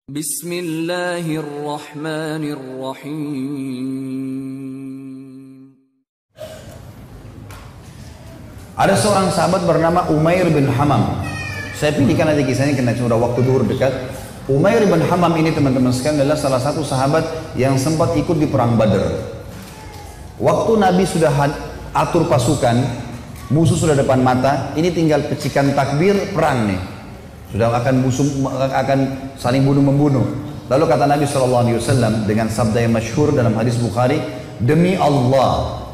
Bismillahirrahmanirrahim. Ada seorang sahabat bernama Umair bin Hamam. Saya pilihkan nanti kisahnya karena sudah waktu duhur dekat. Umair bin Hamam ini teman-teman sekalian adalah salah satu sahabat yang sempat ikut di perang Badar. Waktu Nabi sudah atur pasukan, musuh sudah depan mata, ini tinggal pecikan takbir perang nih. Sudah akan saling bunuh-membunuh. Lalu kata Nabi SAW dengan sabda yang masyhur dalam hadis Bukhari, demi Allah,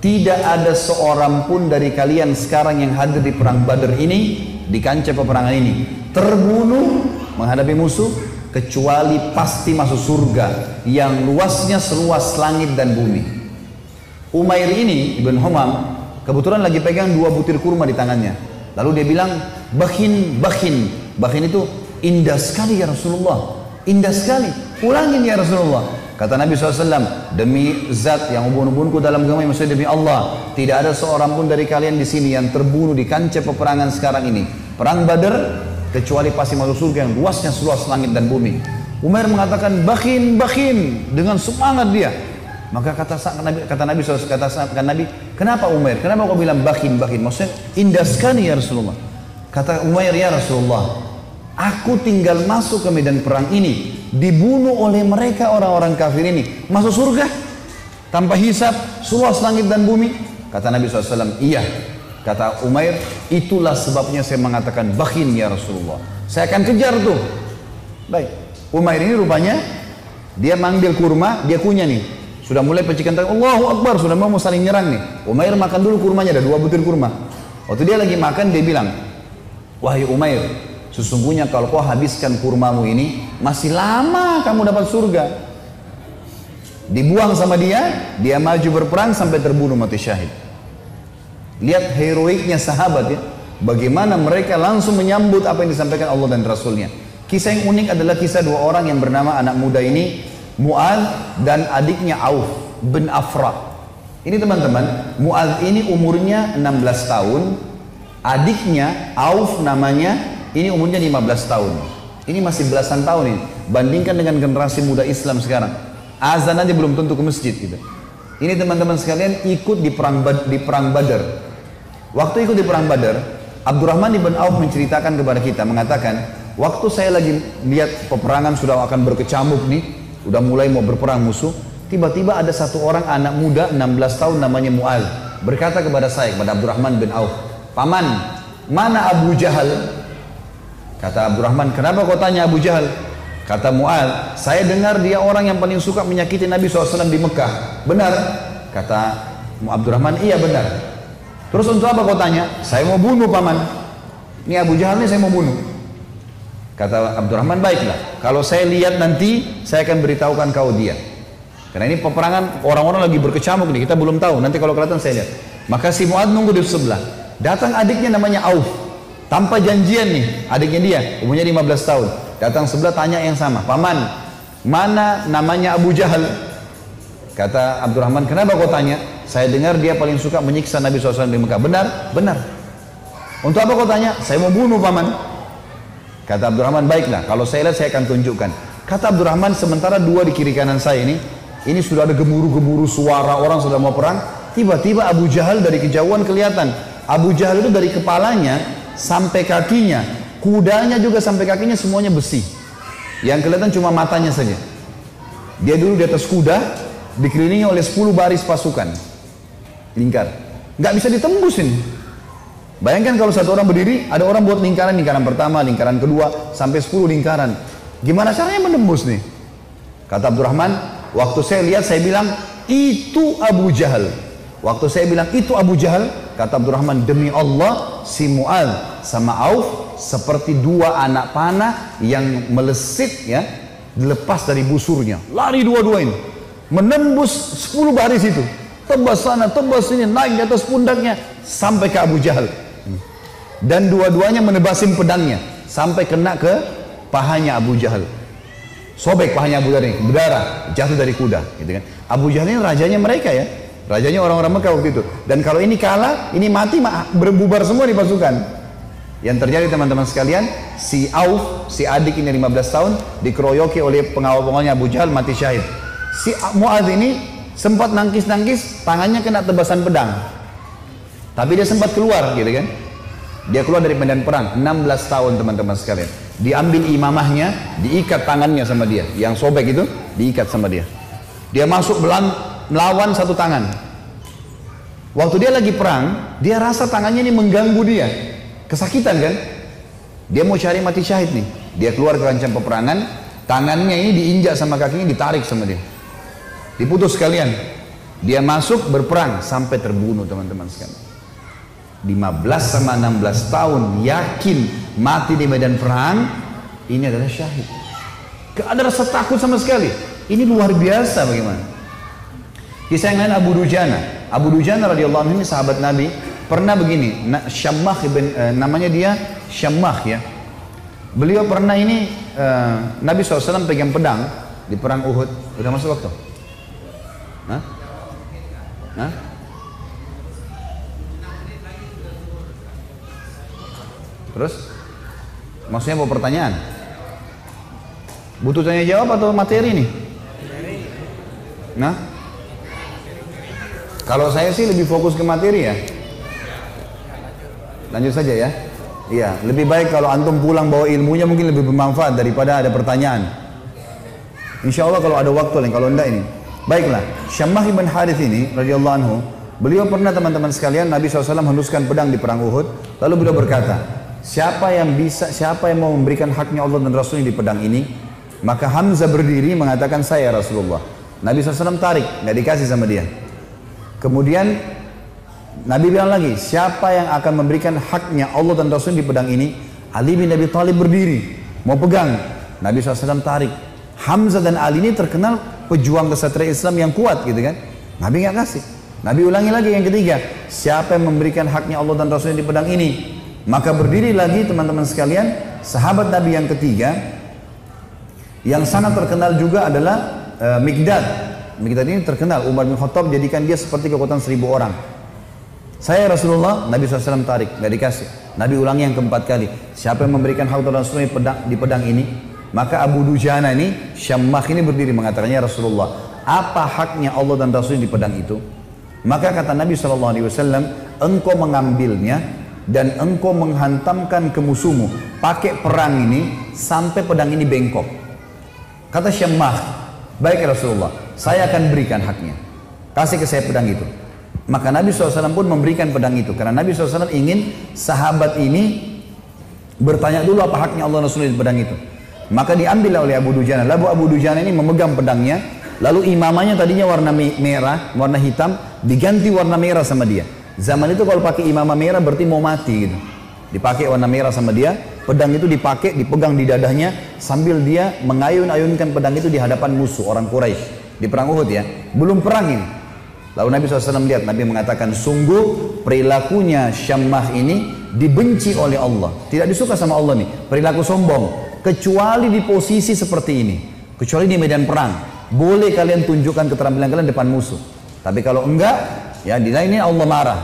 tidak ada seorang pun dari kalian sekarang yang hadir di perang Badar ini, di kancah peperangan ini, terbunuh menghadapi musuh, kecuali pasti masuk surga yang luasnya seluas langit dan bumi. Umair ini, Ibn Humam, kebetulan lagi pegang 2 butir kurma di tangannya. Lalu dia bilang, bakhin, bakhin. Bakhin itu indah sekali ya Rasulullah. Indah sekali, ulangin ya Rasulullah. Kata Nabi SAW, demi zat yang ubun-ubunku dalam agama, maksudnya demi Allah, tidak ada seorang pun dari kalian di sini yang terbunuh di kancah peperangan sekarang ini, perang Badar, kecuali pasti masuk surga yang luasnya seluas langit dan bumi. Umair mengatakan, bakhin, bakhin, dengan semangat dia. Maka kata Nabi SAW, kenapa Umair? Kenapa kau bilang bakhin, bakhin? Maksudnya indah sekali ya Rasulullah. Kata Umair, ya Rasulullah, aku tinggal masuk ke medan perang ini, dibunuh oleh mereka orang-orang kafir ini, masuk surga tanpa hisab, seluas langit dan bumi. Kata Nabi SAW, iya. Kata Umair, itulah sebabnya saya mengatakan bakhin ya Rasulullah. Saya akan kejar tuh. Baik, Umair ini rupanya dia manggil kurma, dia kunyah nih. Sudah mulai pecikan tangan, Allahu Akbar, sudah mau saling nyerang nih. Umair makan dulu kurmanya, ada 2 butir kurma. Waktu dia lagi makan, dia bilang, wahai Umair, sesungguhnya kalau kau habiskan kurmamu ini, masih lama kamu dapat surga. Dibuang sama dia, dia maju berperang sampai terbunuh mati syahid. Lihat heroiknya sahabat ya, bagaimana mereka langsung menyambut apa yang disampaikan Allah dan Rasulnya. Kisah yang unik adalah kisah 2 orang yang bernama anak muda ini, Mu'adz dan adiknya Auf bin Afra. Ini teman-teman, Mu'adz ini umurnya 16 tahun, adiknya Auf namanya, ini umurnya 15 tahun. Ini masih belasan tahun ini. Bandingkan dengan generasi muda Islam sekarang. Azan aja belum tentu ke masjid gitu. Ini teman-teman sekalian ikut di perang Badar. Waktu ikut di perang Badar, Abdurrahman ibn Auf menceritakan kepada kita, mengatakan, waktu saya lagi lihat peperangan sudah akan berkecamuk nih, udah mulai mau berperang musuh, tiba-tiba ada satu orang anak muda 16 tahun namanya Mu'adz berkata kepada saya, kepada Abdurrahman bin Auf, paman, mana Abu Jahal? Kata Abdurrahman, kenapa kau tanya Abu Jahal? Kata Mu'adz, saya dengar dia orang yang paling suka menyakiti Nabi SAW di Mekah. Benar? Kata Abdurrahman, iya benar. Terus untuk apa kau tanya? Saya mau bunuh paman. Ini Abu Jahal ini saya mau bunuh. Kata Abdurrahman, baiklah. Kalau saya lihat nanti, saya akan beritahukan kau dia. Karena ini peperangan orang-orang lagi berkecamuk nih, kita belum tahu. Nanti kalau kelihatan saya lihat. Maka si Mu'adz nunggu di sebelah. Datang adiknya namanya Auf. Tanpa janjian nih, adiknya dia, umurnya 15 tahun. Datang sebelah tanya yang sama, paman, mana namanya Abu Jahal? Kata Abdurrahman, kenapa kau tanya? Saya dengar dia paling suka menyiksa Nabi SAW di Mekah. Benar? Benar. Untuk apa kau tanya? Saya mau bunuh paman. Kata Abdurrahman, baiklah, kalau saya lihat saya akan tunjukkan. Kata Abdurrahman, sementara 2 di kiri kanan saya ini sudah ada gemuruh-gemuruh suara orang sudah mau perang. Tiba-tiba Abu Jahal dari kejauhan kelihatan. Abu Jahal itu dari kepalanya sampai kakinya, kudanya juga sampai kakinya semuanya besi. Yang kelihatan cuma matanya saja. Dia dulu di atas kuda, dikelilingi oleh 10 baris pasukan. Lingkar. Nggak bisa ditembusin. Bayangkan kalau satu orang berdiri, ada orang buat lingkaran pertama, lingkaran kedua, sampai 10 lingkaran. Gimana caranya menembus nih? Kata Abdurrahman, waktu saya lihat saya bilang, itu Abu Jahal. Waktu saya bilang, itu Abu Jahal, kata Abdurrahman, demi Allah, si Mu'adz sama Auf seperti 2 anak panah yang melesit ya, dilepas dari busurnya. Lari dua-dua ini, menembus 10 baris itu. Tebas sana, tebas sini, naik di atas pundaknya, sampai ke Abu Jahal. Dan dua-duanya menebasin pedangnya sampai kena ke pahanya Abu Jahal. Sobek pahanya Abu Jahal ini, berdarah, jatuh dari kuda gitu kan. Abu Jahal ini rajanya mereka ya, rajanya orang-orang Mekah waktu itu. Dan kalau ini kalah, ini mati, berbubar semua di pasukan. Yang terjadi teman-teman sekalian, si Auf, si adik ini 15 tahun, dikeroyoki oleh pengawal-pengawalnya Abu Jahal, mati syahid. Si Mu'adz ini sempat nangkis-nangkis, tangannya kena tebasan pedang. Tapi dia sempat keluar gitu kan. Dia keluar dari medan perang, 16 tahun teman-teman sekalian. Diambil imamahnya, diikat tangannya sama dia. Yang sobek itu, diikat sama dia. Dia masuk melawan satu tangan. Waktu dia lagi perang, dia rasa tangannya ini mengganggu dia. Kesakitan kan? Dia mau cari mati syahid nih. Dia keluar ke kancah peperangan, tangannya ini diinjak sama kakinya, ditarik sama dia. Diputus sekalian. Dia masuk berperang sampai terbunuh teman-teman sekalian. 15 sama 16 tahun yakin mati di medan perang, ini adalah syahid. Gak ada rasa takut sama sekali. Ini luar biasa bagaimana. Kisah yang lain Abu Dujana. Abu Dujana radhiyallahu anhu ini sahabat Nabi. Pernah begini, Syammah namanya dia Syammah ya. Beliau pernah ini Nabi SAW pegang pedang di perang Uhud. Udah masuk waktu? Hah? Hah? Terus? Maksudnya mau pertanyaan? Butuh tanya jawab atau materi nih? Nah? Kalau saya sih lebih fokus ke materi ya. Lanjut saja ya. Iya, lebih baik kalau antum pulang bawa ilmunya mungkin lebih bermanfaat daripada ada pertanyaan. Insya Allah kalau ada waktu lain, kalau enggak ini. Baiklah, Syammah ibn Harith ini radhiyallahu anhu, beliau pernah teman-teman sekalian Nabi SAW henuskan pedang di perang Uhud, lalu beliau berkata, siapa yang mau memberikan haknya Allah dan Rasulnya di pedang ini? Maka Hamzah berdiri mengatakan, saya Rasulullah. Nabi SAW tarik, nggak dikasih sama dia. Kemudian Nabi bilang lagi, siapa yang akan memberikan haknya Allah dan Rasul di pedang ini? Ali bin Abi Thalib berdiri, mau pegang. Nabi SAW tarik. Hamzah dan Ali ini terkenal pejuang kesatria Islam yang kuat gitu kan. Nabi nggak kasih. Nabi ulangi lagi yang ketiga, siapa yang memberikan haknya Allah dan Rasul di pedang ini? Maka berdiri lagi teman-teman sekalian, sahabat Nabi yang ketiga, yang sangat terkenal juga adalah Mikdad. Mikdad ini terkenal, Umar bin Khattab jadikan dia seperti kekuatan 1000 orang. Saya Rasulullah, Nabi SAW tarik, gak dikasih. Nabi ulangi yang keempat kali, siapa yang memberikan hak Rasulullah di pedang ini? Maka Abu Dujana ini, Syammah ini berdiri mengatakannya, Rasulullah, apa haknya Allah dan Rasulnya di pedang itu? Maka kata Nabi SAW, engkau mengambilnya dan engkau menghantamkan ke musuhmu pakai perang ini sampai pedang ini bengkok. Kata Syammah, baik Rasulullah, saya akan berikan haknya, kasih ke saya pedang itu. Maka Nabi SAW pun memberikan pedang itu, karena Nabi SAW ingin sahabat ini bertanya dulu apa haknya Allah Rasulullah di pedang itu. Maka diambil oleh Abu Dujana. Lalu Abu Dujana ini memegang pedangnya, lalu imamanya tadinya warna merah, warna hitam, diganti warna merah sama dia. Zaman itu kalau pakai imamah merah berarti mau mati gitu. Dipakai warna merah sama dia, pedang itu dipakai, dipegang di dadanya sambil dia mengayun-ayunkan pedang itu di hadapan musuh orang Quraisy di perang Uhud ya. Belum perang ini. Lalu Nabi SAW lihat, Nabi mengatakan, sungguh perilakunya Syammah ini dibenci oleh Allah. Tidak disuka sama Allah nih, perilaku sombong. Kecuali di posisi seperti ini. Kecuali di medan perang. Boleh kalian tunjukkan keterampilan kalian depan musuh. Tapi kalau enggak, ya di lainnya Allah marah.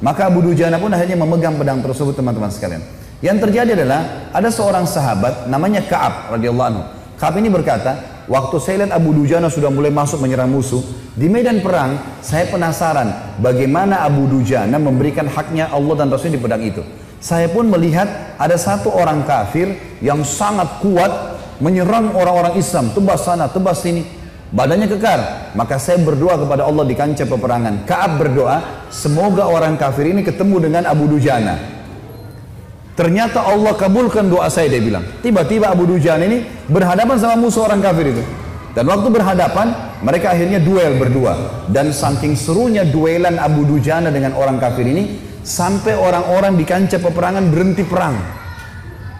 Maka Abu Dujana pun akhirnya memegang pedang tersebut teman-teman sekalian. Yang terjadi adalah, ada seorang sahabat namanya Ka'ab radhiyallahu anhu. Ka'ab ini berkata, waktu saya lihat Abu Dujana sudah mulai masuk menyerang musuh, di medan perang, saya penasaran bagaimana Abu Dujana memberikan haknya Allah dan Rasulnya di pedang itu. Saya pun melihat ada satu orang kafir yang sangat kuat menyerang orang-orang Islam, tebas sana, tebas sini, badannya kekar. Maka saya berdoa kepada Allah di kancah peperangan. Ka'ab berdoa, semoga orang kafir ini ketemu dengan Abu Dujana. Ternyata Allah kabulkan doa saya, dia bilang. Tiba-tiba Abu Dujana ini berhadapan sama musuh orang kafir itu. Dan waktu berhadapan, mereka akhirnya duel berdua. Dan saking serunya duelan Abu Dujana dengan orang kafir ini, sampai orang-orang di kancah peperangan berhenti perang.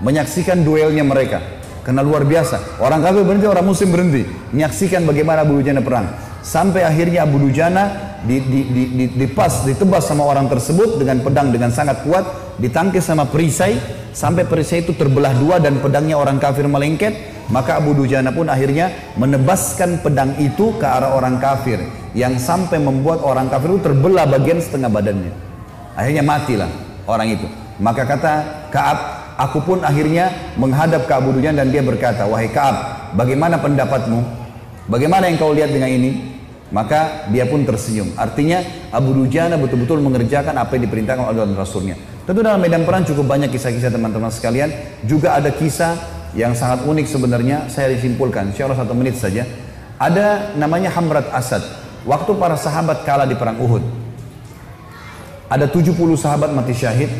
Menyaksikan duelnya mereka. Karena luar biasa. Orang kafir berhenti, orang muslim berhenti. Menyaksikan bagaimana Abu Dujana perang. Sampai akhirnya Abu Dujana ditebas sama orang tersebut dengan pedang dengan sangat kuat, ditangkis sama perisai, sampai perisai itu terbelah dua dan pedangnya orang kafir melengket. Maka Abu Dujana pun akhirnya menebaskan pedang itu ke arah orang kafir, yang sampai membuat orang kafir itu terbelah bagian setengah badannya. Akhirnya matilah orang itu. Maka kata Ka'ab, aku pun akhirnya menghadap ke Abu Dujana dan dia berkata, wahai Ka'ab, bagaimana pendapatmu? Bagaimana yang kau lihat dengan ini? Maka dia pun tersenyum. Artinya Abu Dujana betul-betul mengerjakan apa yang diperintahkan oleh Allah dan Rasulnya. Tentu dalam medan perang cukup banyak kisah-kisah teman-teman sekalian. Juga ada kisah yang sangat unik sebenarnya. Saya disimpulkan, insya Allah 1 menit saja. Ada namanya Hamrat Asad. Waktu para sahabat kalah di perang Uhud, ada 70 sahabat mati syahid.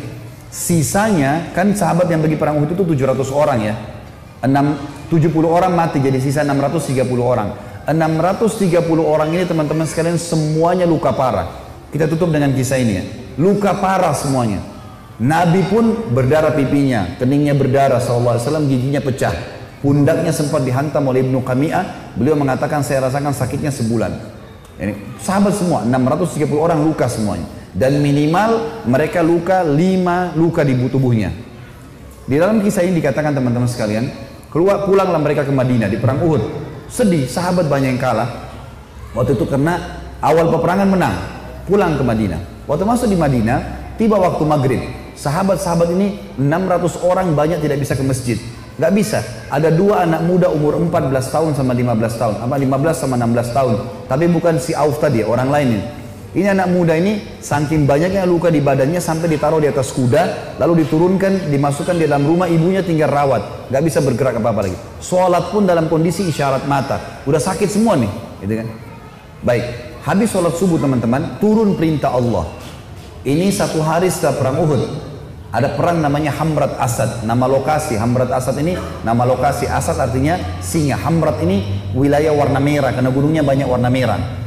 Sisanya, kan sahabat yang pergi perang Uhud itu 700 orang ya. 70 orang mati, jadi sisa 630 orang. 630 orang ini teman-teman sekalian semuanya luka parah. Kita tutup dengan kisah ini ya. Luka parah semuanya. Nabi pun berdarah pipinya, keningnya berdarah SAW, giginya pecah. Pundaknya sempat dihantam oleh Ibnu Qami'ah. Beliau mengatakan saya rasakan sakitnya sebulan. Ini sahabat semua, 630 orang luka semuanya. Dan minimal mereka luka 5 luka di tubuhnya. Di dalam kisah ini dikatakan teman-teman sekalian, pulanglah mereka ke Madinah di perang Uhud. Sedih, sahabat banyak yang kalah. Waktu itu karena awal peperangan menang, pulang ke Madinah. Waktu masuk di Madinah, tiba waktu maghrib. Sahabat-sahabat ini 600 orang banyak tidak bisa ke masjid. Nggak bisa. Ada 2 anak muda umur 14 tahun sama 15 tahun. Apa 15 sama 16 tahun. Tapi bukan si Auf tadi, orang lain ini. Ini anak muda ini saking banyaknya luka di badannya sampai ditaruh di atas kuda, lalu diturunkan, dimasukkan di dalam rumah, ibunya tinggal rawat, nggak bisa bergerak apa-apa lagi. Sholat pun dalam kondisi isyarat mata, udah sakit semua nih, gitu kan? Baik, habis sholat subuh teman-teman, turun perintah Allah. Ini 1 hari setelah perang Uhud, ada perang namanya Hamrat Asad, nama lokasi. Hamrat Asad ini nama lokasi, Asad artinya singa. Hamrat ini wilayah warna merah karena gunungnya banyak warna merah.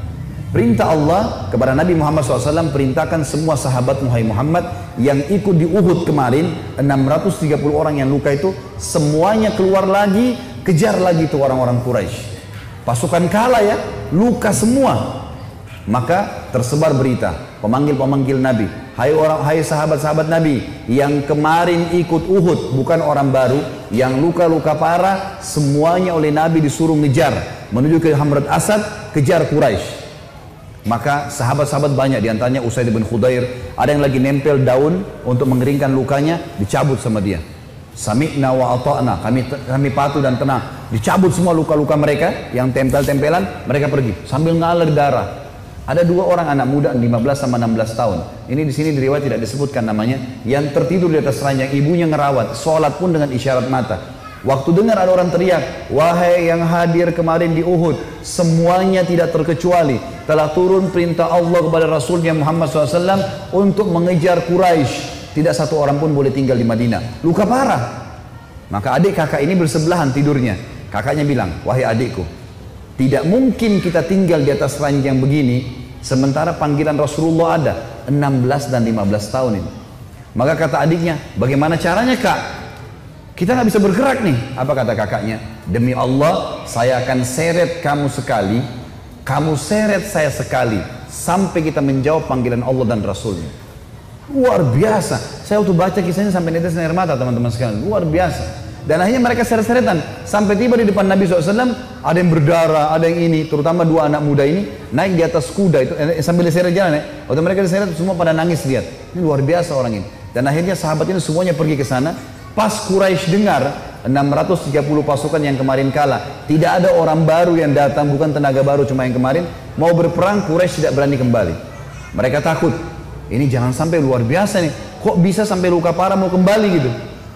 Perintah Allah kepada Nabi Muhammad SAW, perintahkan semua sahabat Muhammad yang ikut di Uhud kemarin, 630 orang yang luka itu, semuanya keluar lagi, kejar lagi itu orang-orang Quraisy. Pasukan kalah ya, luka semua. Maka tersebar berita, pemanggil-pemanggil Nabi, hai sahabat-sahabat Nabi yang kemarin ikut Uhud, bukan orang baru, yang luka-luka parah, semuanya oleh Nabi disuruh ngejar menuju ke Hamrat Asad, kejar Quraisy. Maka sahabat-sahabat banyak, diantaranya Usaid bin Khudair, ada yang lagi nempel daun untuk mengeringkan lukanya, dicabut sama dia. Sami'na wa ata'na, kami patuh dan tenang. Dicabut semua luka-luka mereka yang tempel-tempelan, mereka pergi sambil ngalir darah. Ada 2 orang anak muda 15 sama 16 tahun. Ini di sini di riwayat tidak disebutkan namanya, yang tertidur di atas ranjang, ibunya ngerawat, sholat pun dengan isyarat mata. Waktu dengar ada orang teriak, wahai yang hadir kemarin di Uhud, semuanya tidak terkecuali telah turun perintah Allah kepada Rasulnya Muhammad SAW untuk mengejar Quraisy. Tidak satu orang pun boleh tinggal di Madinah. Luka parah. Maka adik kakak ini bersebelahan tidurnya. Kakaknya bilang, wahai adikku, tidak mungkin kita tinggal di atas ranjang begini sementara panggilan Rasulullah ada 16 dan 15 tahun ini. Maka kata adiknya, bagaimana caranya kak? Kita nggak bisa bergerak nih. Apa kata kakaknya? Demi Allah, saya akan seret kamu sekali, kamu seret saya sekali, sampai kita menjawab panggilan Allah dan Rasulnya. Luar biasa. Saya waktu baca kisahnya sampai netes air mata teman-teman sekalian. Luar biasa. Dan akhirnya mereka seret-seretan sampai tiba di depan Nabi SAW. Ada yang berdarah, ada yang ini. Terutama 2 anak muda ini naik di atas kuda itu sambil diseret jalan ya. Waktu mereka diseret semua pada nangis lihat. Ini luar biasa orang ini. Dan akhirnya sahabat ini semuanya pergi ke sana. Pas Quraisy dengar 630 pasukan yang kemarin kalah, tidak ada orang baru yang datang, bukan tenaga baru cuma yang kemarin, mau berperang, Quraisy tidak berani kembali. Mereka takut, ini jangan sampai luar biasa nih, kok bisa sampai luka parah mau kembali gitu.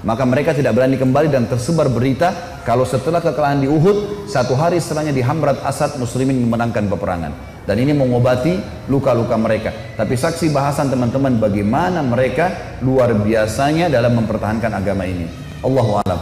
Maka mereka tidak berani kembali dan tersebar berita kalau setelah kekalahan di Uhud, 1 hari setelahnya di Hamrat Asad muslimin memenangkan peperangan. Dan ini mengobati luka-luka mereka. Tapi saksi bahasan teman-teman bagaimana mereka luar biasanya dalam mempertahankan agama ini. Allahu a'lam.